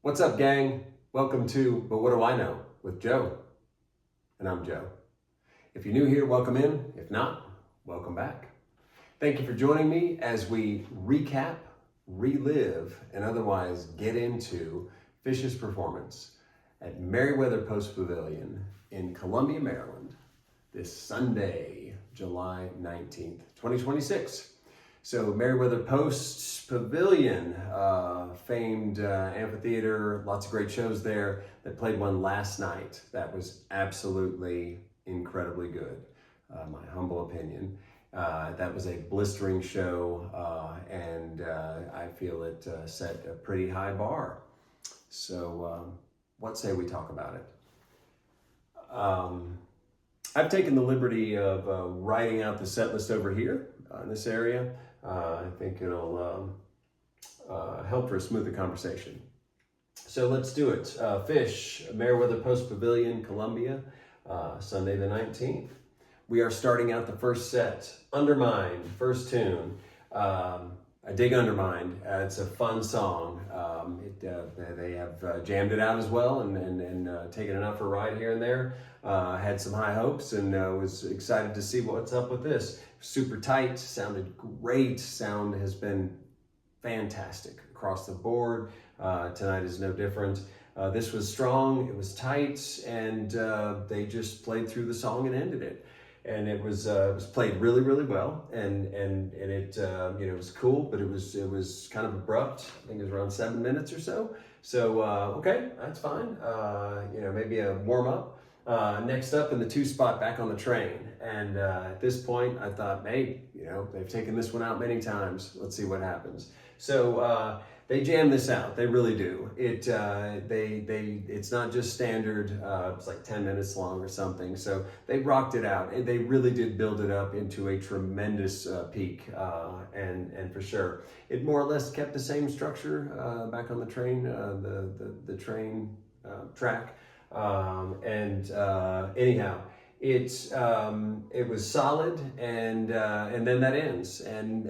What's up, gang? Welcome to But What Do I Know with Joe. And I'm Joe. If you're new here, welcome in. If not, welcome back. Thank you for joining me as we recap, relive, and otherwise get into Phish's performance at Merriweather Pavilion in Columbia, Maryland, this Sunday, July 19th, 2026. So Merriweather Pavilion, famed amphitheater, lots of great shows there. They played one last night that was absolutely incredibly good, my humble opinion. That was a blistering show, and I feel it set a pretty high bar. So what say we talk about it? I've taken the liberty of writing out the set list over here in this area. I think it'll help for a smoother conversation. So let's do it. Phish, Merriweather Pavilion, Columbia, Sunday the 19th. We are starting out the first set, Undermind, first tune. I dig Undermind. It's a fun song. They have jammed it out as well and taken it out for a ride here and there. Had some high hopes and was excited to see what's up with this. Super tight, sounded great. Sound has been fantastic across the board. Tonight is no different. This was strong, it was tight, and they just played through the song and ended it. And it was played really, really well, and it it was cool, but it was kind of abrupt. I think it was around 7 minutes or so. So okay, that's fine. Maybe a warm up. Next up in the 2 spot, Back on the Train. And at this point, I thought, hey, they've taken this one out many times. Let's see what happens. So they jam this out. They really do. It's not just standard. It's like 10 minutes long or something. So they rocked it out. And they really did build it up into a tremendous peak. And for sure, it more or less kept the same structure. Back on the Train, the train track. Anyhow, it was solid, and then that ends, and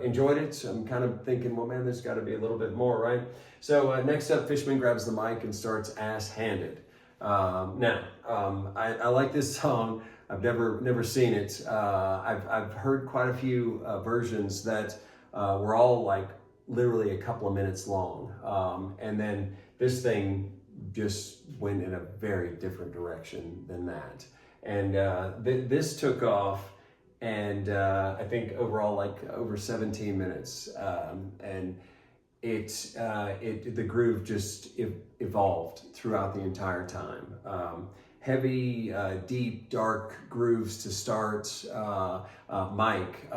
enjoyed it. I'm kind of thinking, well, man, there's got to be a little bit more, right? So next up, Fishman grabs the mic and starts ass-handed. I like this song. I've never seen it. I've heard quite a few versions that were all like literally a couple of minutes long, and then this thing just went in a very different direction than that. And this took off, and I think overall like over 17 minutes. And the groove just evolved throughout the entire time. Heavy, deep, dark grooves to start. Mike,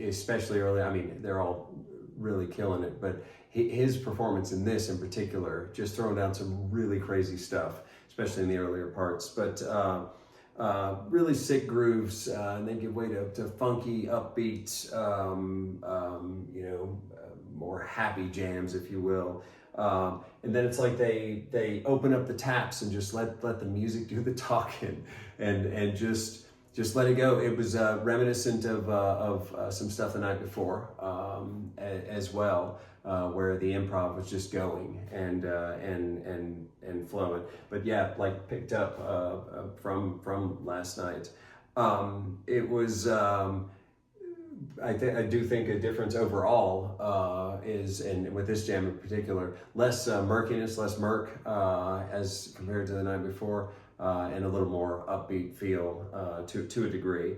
especially early. I mean, they're all really killing it, but his performance in this in particular, just throwing down some really crazy stuff, especially in the earlier parts, but really sick grooves, and they give way to funky, upbeat, more happy jams, if you will. And then it's like they open up the taps and just let the music do the talking, and just let it go. It was reminiscent of some stuff the night before as well, where the improv was just going and flowing. But yeah, like picked up from last night. It was. I do think a difference overall is, and with this jam in particular, less murkiness, less murk as compared to the night before. And a little more upbeat feel to a degree.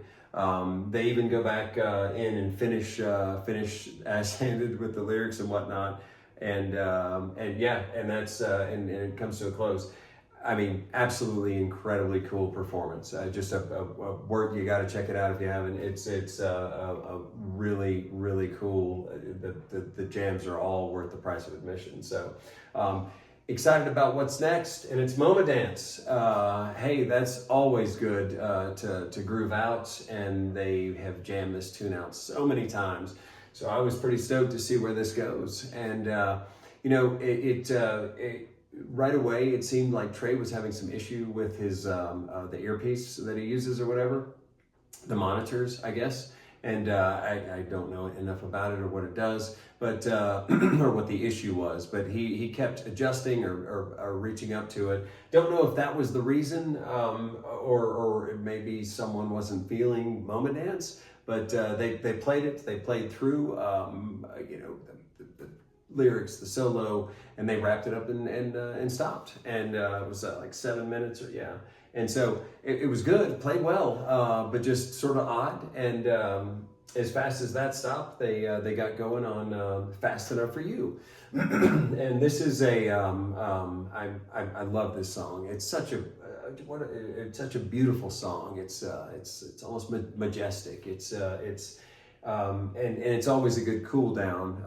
They even go back in and finish ass-handed with the lyrics and whatnot, and that's and it comes to a close. I mean, absolutely incredibly cool performance. Just a word, you got to check it out if you haven't. It's a really, really cool. The jams are all worth the price of admission. So. Excited about what's next, and it's Moma Dance. Hey, that's always good to groove out, and they have jammed this tune out so many times. So I was pretty stoked to see where this goes, and right away it seemed like Trey was having some issue with his the earpiece that he uses or whatever, the monitors, I guess. And I don't know enough about it or what it does, but or what the issue was. But he kept adjusting or reaching up to it. Don't know if that was the reason, or maybe someone wasn't feeling Moma Dance. But they played it. They played through the lyrics, the solo, and they wrapped it up and stopped. And it was like 7 minutes or yeah. And so it was good, played well, but just sort of odd. And as fast as that stopped, they got going on Fast Enough for You. And this is I love this song. It's such it's such a beautiful song. It's almost majestic. It's always a good cool down.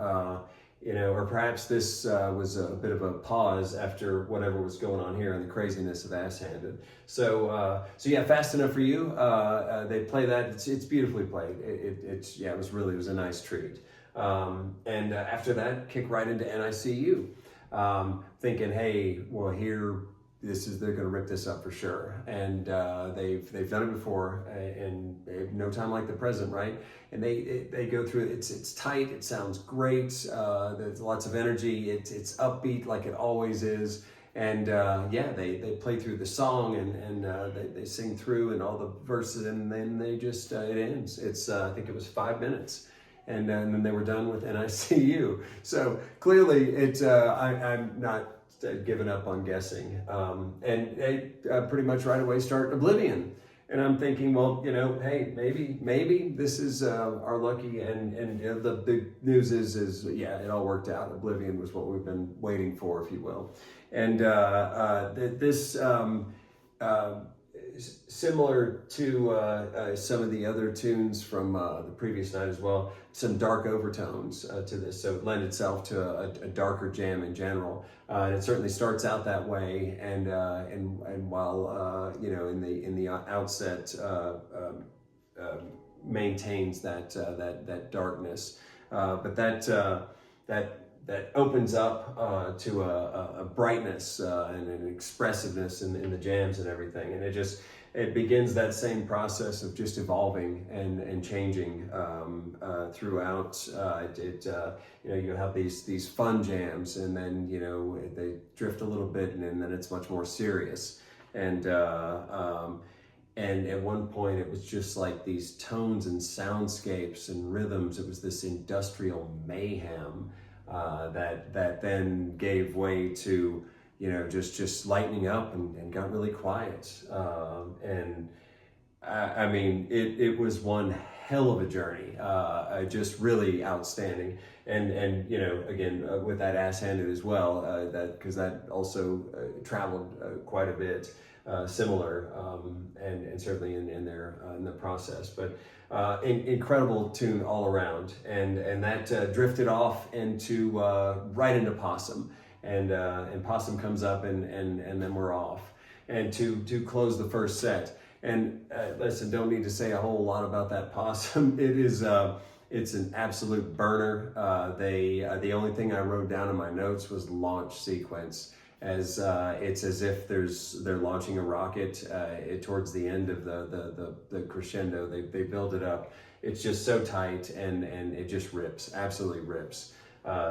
Or perhaps this was a bit of a pause after whatever was going on here and the craziness of Ass Handed. So yeah, Fast Enough for You. They play that. It's beautifully played. It was a nice treat. And after that, kick right into NICU, thinking, hey, well here. They're going to rip this up for sure, and they've done it before, and they have no time like the present, right? And they go through it. It's tight. It sounds great. There's lots of energy. It's upbeat like it always is, and they play through the song and they sing through and all the verses, and then they just it ends. It's I think it was 5 minutes. And then they were done with NICU. So clearly, I'm not given up on guessing. And they pretty much right away start Oblivion. And I'm thinking, well, hey, maybe this is our lucky. And the big news is it all worked out. Oblivion was what we've been waiting for, if you will. And this. Similar to some of the other tunes from the previous night as well, some dark overtones to this, so it lends itself to a darker jam in general. And it certainly starts out that way, and while in the outset maintains that darkness, but that opens up to a brightness and an expressiveness in the jams and everything, and it begins that same process of just evolving and changing throughout. You have these fun jams, and then they drift a little bit, and then it's much more serious. And at one point, it was just like these tones and soundscapes and rhythms. It was this industrial mayhem. That then gave way to just lightening up and got really quiet, I mean it was one hell of a journey, just really outstanding, and again with that Ass Handed as well, because that also traveled quite a bit, similar, and certainly in the process, but. Incredible tune all around, and that drifted off into right into Possum, and Possum comes up, and then we're off, and to close the first set. And listen, don't need to say a whole lot about that Possum. It's an absolute burner. The only thing I wrote down in my notes was launch sequence. As it's as if they're launching a rocket towards the end of the crescendo. They build it up. It's just so tight, and it just rips, absolutely rips.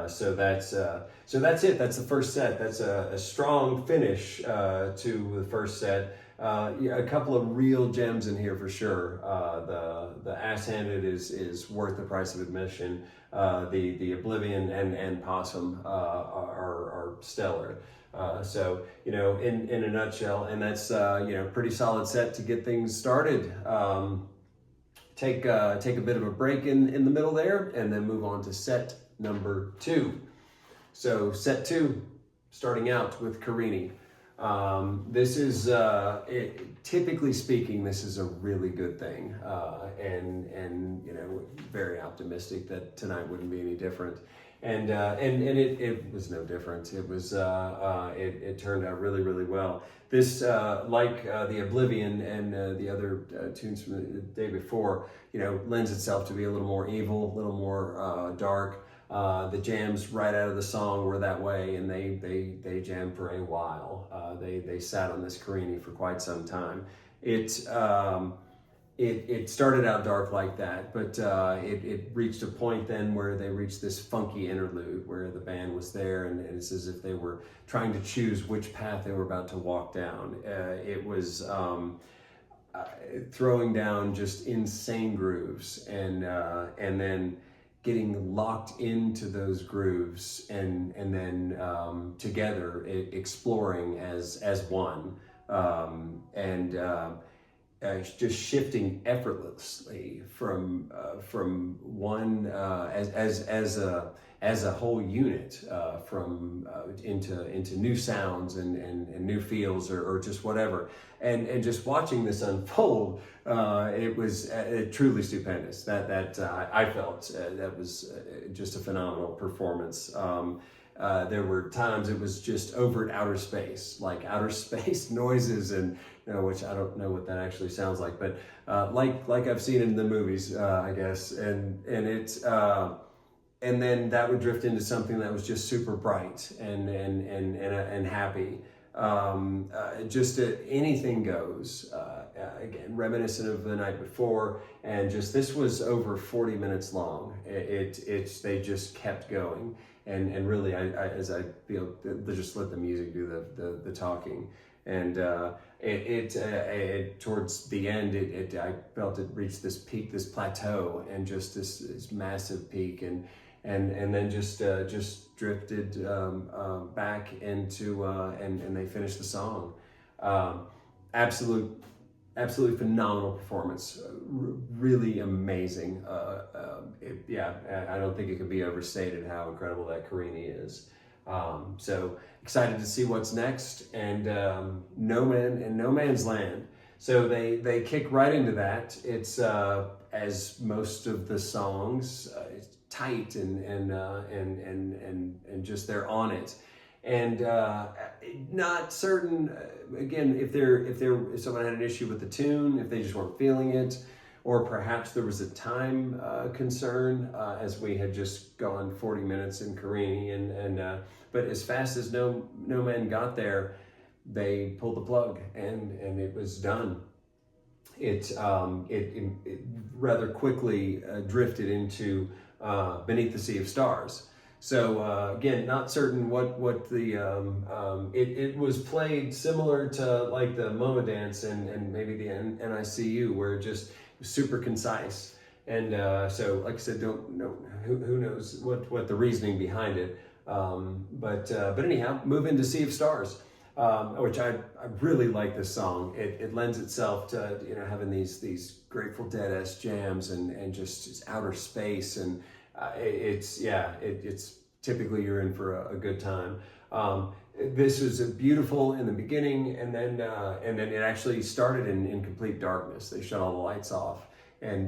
So that's it. That's the first set. That's a strong finish to the first set. A couple of real gems in here for sure. The Ass Handed is worth the price of admission. The Oblivion and Possum are stellar. So in a nutshell, and that's pretty solid set to get things started. Take a bit of a break in the middle there, and then move on to set number 2. So set 2, starting out with Carini. This is typically speaking, this is a really good thing, and very optimistic that tonight wouldn't be any different. And it was no different. It was it turned out really, really well. This like the Oblivion and the other tunes from the day before, lends itself to be a little more evil, a little more dark. The jams right out of the song were that way, and they jammed for a while. They sat on this Carini for quite some time. it started out dark like that, but it reached a point then where they reached this funky interlude where the band was there, and it's as if they were trying to choose which path they were about to walk down. It was throwing down just insane grooves, and then getting locked into those grooves, and then together exploring as one, just shifting effortlessly from one as a whole unit, into new sounds and new feels, or just whatever, and just watching this unfold, it was truly stupendous. That I felt that was just a phenomenal performance. There were times it was just overt outer space noises, and which I don't know what that actually sounds like, but like I've seen in the movies, I guess, and it's and then that would drift into something that was just super bright and happy. Anything goes. Again, reminiscent of the night before, and just this was over 40 minutes long. They just kept going, and really, as I feel, they just let the music do the talking, and towards the end, I felt it reached this peak, this plateau, and just this massive peak, and then just drifted back into and they finished the song. Absolutely phenomenal performance, really amazing. I don't think it could be overstated how incredible that Carini is. So excited to see what's next, and No Man's Land. So they kick right into that. It's as most of the songs, it's tight and just they're on it, and not certain again if someone had an issue with the tune, if they just weren't feeling it, or perhaps there was a time concern, as we had just gone 40 minutes in Carini, but as fast as No Man got there, they pulled the plug, and it was done. It rather quickly drifted into Beneath the Sea of Stars. So again, not certain what the it was played similar to like the Moma Dance and maybe the NICU, where it just was super concise. And so, like I said, don't know who knows what the reasoning behind it. But anyhow, move into Sea of Stars, which I really like this song. It lends itself to having these Grateful Dead-esque jams and just outer space, and it's typically you're in for a good time. This was beautiful in the beginning, and then it actually started in complete darkness. They shut all the lights off, and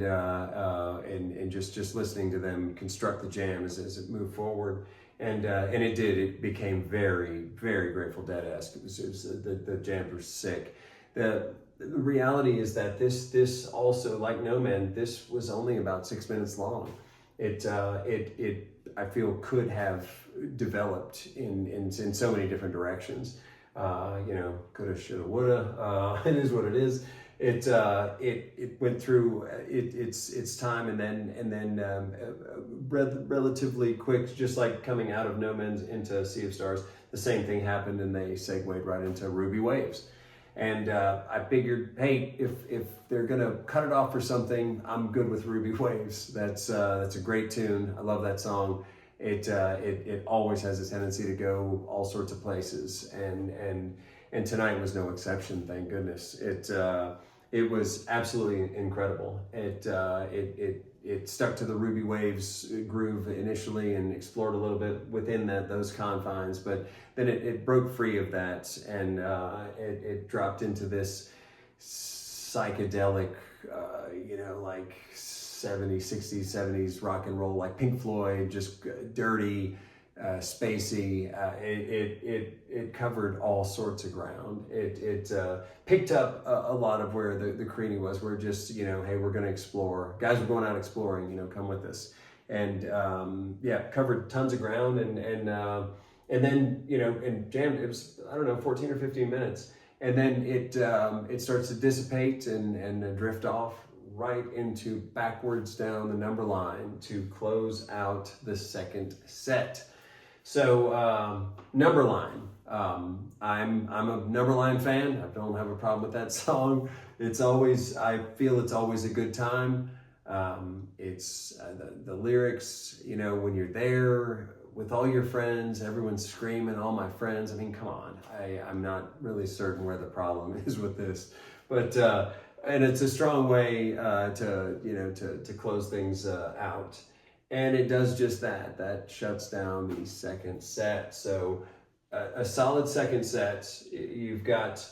just listening to them construct the jam as it moved forward. And it became very, very Grateful Dead-esque. It was the jams were sick. The reality is that this also, like No Man, this was only about 6 minutes long. It I feel could have developed in so many different directions. Coulda, shoulda, woulda. It is what it is. It went through its time, and then relatively quick, just like coming out of No Man's into Sea of Stars, the same thing happened, and they segued right into Ruby Waves. And I figured, hey, if they're gonna cut it off for something, I'm good with Ruby Waves. That's a great tune. I love that song. It always has a tendency to go all sorts of places, and tonight was no exception. Thank goodness. It was absolutely incredible. It stuck to the Ruby Waves groove initially and explored a little bit within those confines, but then it broke free of that, and it dropped into this psychedelic, like 70s, 60s, 70s rock and roll, like Pink Floyd, just dirty, spacey. It covered all sorts of ground. It picked up a lot of where the Carini was. We're just, hey, we're going to explore. Guys are going out exploring, come with us. And covered tons of ground, and then, and jammed. It was, 14 or 15 minutes. And then it starts to dissipate and drift off right into backwards down the number line to close out the second set. So number line. I'm a number line fan. I don't have a problem with that song. I feel it's always a good time. It's the lyrics, you know, when you're there with all your friends, everyone's screaming, all my friends. I mean, come on. I'm not really certain where the problem is with this, but and it's a strong way to close things out. And it does just that. That shuts down the second set. So a solid second set. You've got,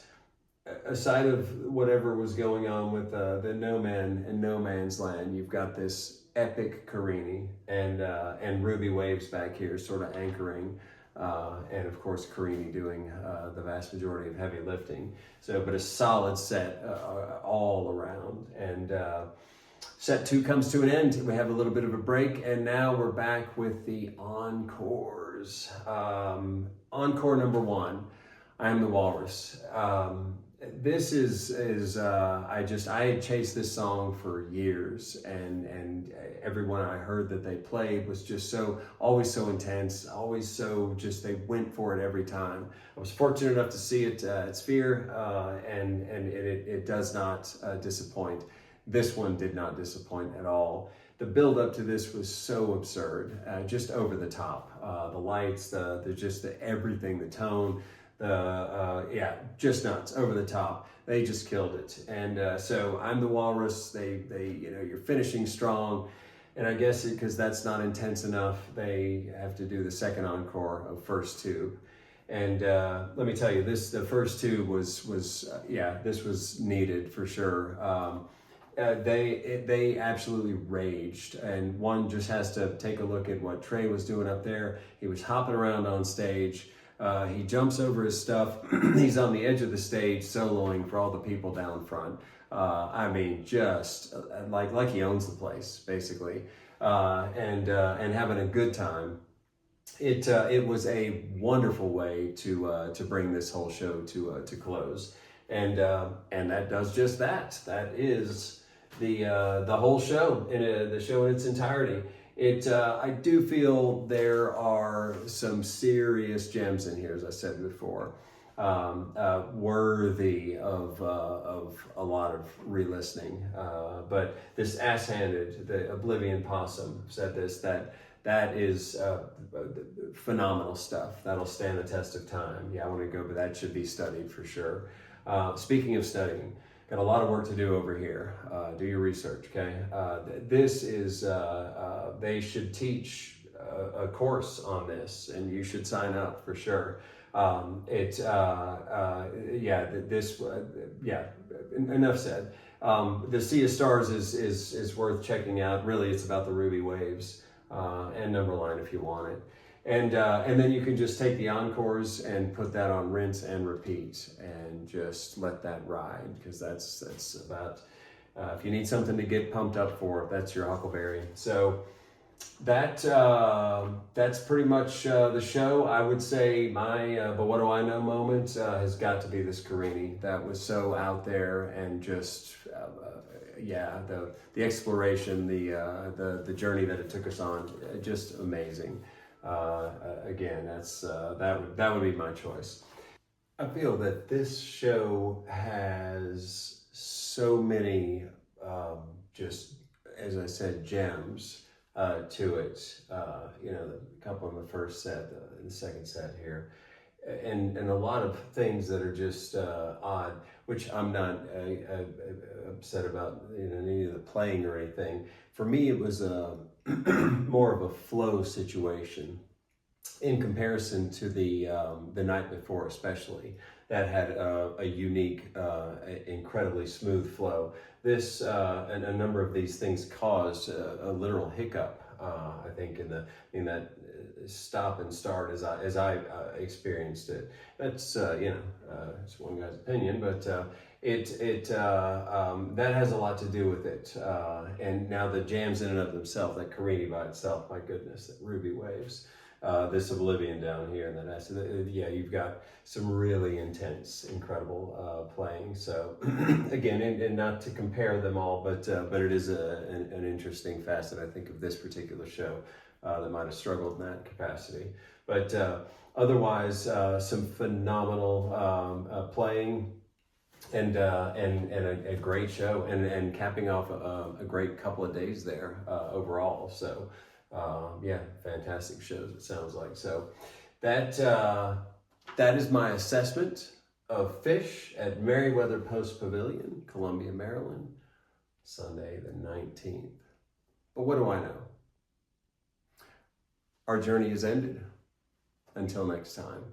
aside of whatever was going on with the No Man and No Man's Land, you've got this epic Carini and Ruby Waves back here sort of anchoring. And of course, Carini doing the vast majority of heavy lifting. So, but a solid set all around. And set 2 comes to an end. We have a little bit of a break, and now we're back with the encores. Encore number 1, I Am The Walrus. This is I had chased this song for years, and everyone I heard that they played was just always so intense, always so just, they went for it every time. I was fortunate enough to see it at Sphere, and it does not disappoint. This one did not disappoint at all. The build up to this was so absurd, just over the top. The lights, everything, the tone, just nuts, over the top. They just killed it. And so I'm the Walrus. You're finishing strong. And I guess because that's not intense enough, they have to do the second encore of First Tube. And let me tell you, the first tube was this was needed for sure. They absolutely raged, and one just has to take a look at what Trey was doing up there. He was hopping around on stage. He jumps over his stuff. He's on the edge of the stage soloing for all the people down front. I mean, just like he owns the place, basically, and having a good time. It was a wonderful way to bring this whole show to close, and that does just that. That is the whole show, the show in its entirety. I do feel there are some serious gems in here, as I said before, worthy of a lot of re-listening. But this ass-handed, the Oblivion Possum said this, that is phenomenal stuff. That'll stand the test of time. Yeah, I want to go, but that should be studied for sure. Speaking of studying, got a lot of work to do over here. Do your research, okay? This is, they should teach a course on this, and you should sign up for sure. Enough said. The Sea of Stars is worth checking out. Really, it's about the Ruby Waves and number line if you want it. And then you can just take the encores and put that on rinse and repeat and just let that ride, because that's about, if you need something to get pumped up for, that's your Huckleberry. So that's pretty much the show. I would say my but what do I know moment has got to be this Carini. That was so out there, and just the exploration, the journey that it took us on, just amazing. Again, that would be my choice. I feel that this show has so many, just as I said, gems to it. A couple in the first set, the second set here, and a lot of things that are just odd, which I'm not upset about, any of the playing or anything. For me, it was more of a flow situation in comparison to the night before, especially, that had a unique, incredibly smooth flow. This and a number of these things caused a literal hiccup, I think, in that stop and start as I experienced it. That's it's one guy's opinion, but that has a lot to do with it. And now the jams in and of themselves, that Carini by itself, my goodness, that Ruby Waves. this Oblivion down here, and then yeah, you've got some really intense, incredible playing. So again, and not to compare them all, but it is an interesting facet, I think, of this particular show that might have struggled in that capacity. But otherwise, some phenomenal playing. And a great show, and capping off a great couple of days there overall. So yeah, fantastic shows, it sounds like. So that is my assessment of Phish at Merriweather Post Pavilion, Columbia, Maryland, Sunday the 19th. But what do I know? Our journey is ended. Until next time.